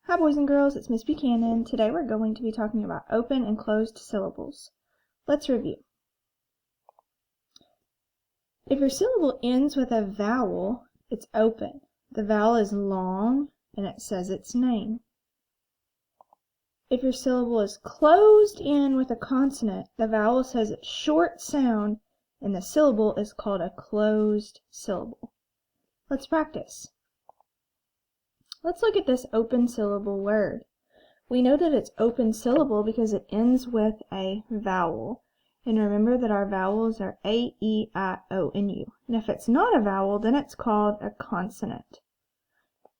Hi boys and girls, it's Miss Buchanan. Today we're going to be talking about open and closed syllables. Let's review. If your syllable ends with a vowel, it's open. The vowel is long and it says its name. If your syllable is closed in with a consonant, the vowel says its short sound and the syllable is called a closed syllable. Let's practice. Let's look at this open syllable word. We know that it's open syllable because it ends with a vowel. And remember that our vowels are A, E, I, O, and U. And if it's not a vowel, then it's called a consonant.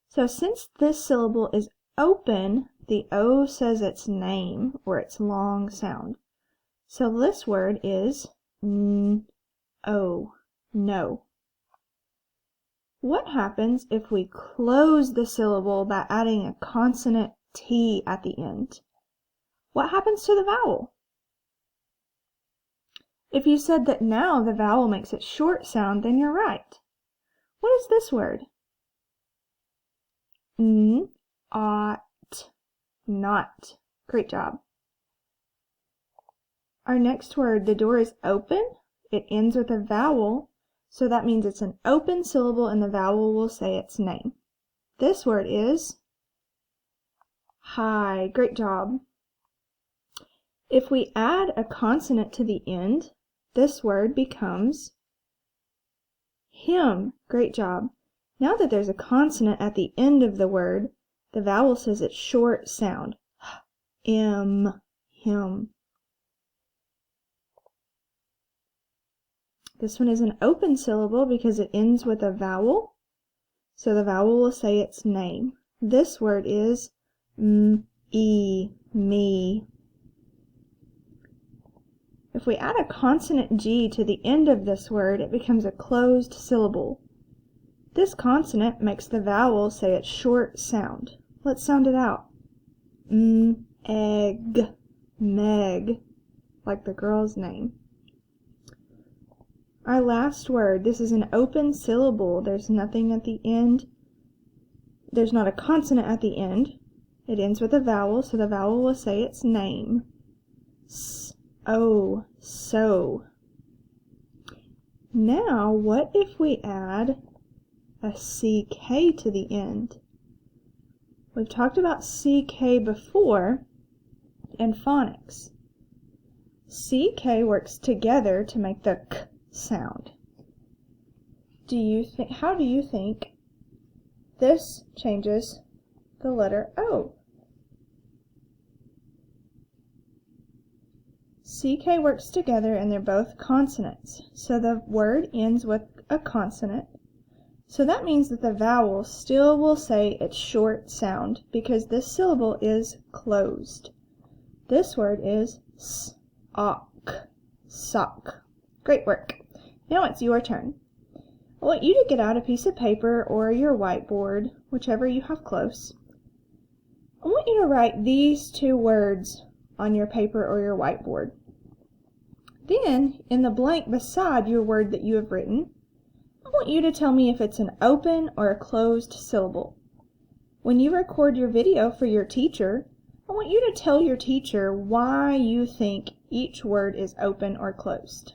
So since this syllable is open, the O says its name or its long sound. So this word is N-O, no. What happens if we close the syllable by adding a consonant T at the end? What happens to the vowel? If you said that now the vowel makes its short sound, then you're right. What is this word? N-ought, not. Great job. Our next word, the door is open. It ends with a vowel, so that means it's an open syllable and the vowel will say its name. This word is high. Great job. If we add a consonant to the end, this word becomes him. Great job. Now that there's a consonant at the end of the word, the vowel says its short sound. M, him. This one is an open syllable because it ends with a vowel, so the vowel will say its name. This word is me. If we add a consonant G to the end of this word, it becomes a closed syllable. This consonant makes the vowel say its short sound. Let's sound it out. Egg, Meg, like the girl's name. Our last word, this is an open syllable. There's nothing at the end. There's not a consonant at the end. It ends with a vowel, so the vowel will say its name. S-O, so. Now, what if we add a CK to the end? We've talked about CK before in phonics. CK works together to make the K sound. How do you think this changes the letter O? CK works together and they're both consonants. So the word ends with a consonant. So that means that the vowel still will say its short sound because this syllable is closed. This word is sock. Sock. Great work. Now it's your turn. I want you to get out a piece of paper or your whiteboard, whichever you have close. I want you to write these two words on your paper or your whiteboard. Then, in the blank beside your word that you have written, I want you to tell me if it's an open or a closed syllable. When you record your video for your teacher, I want you to tell your teacher why you think each word is open or closed.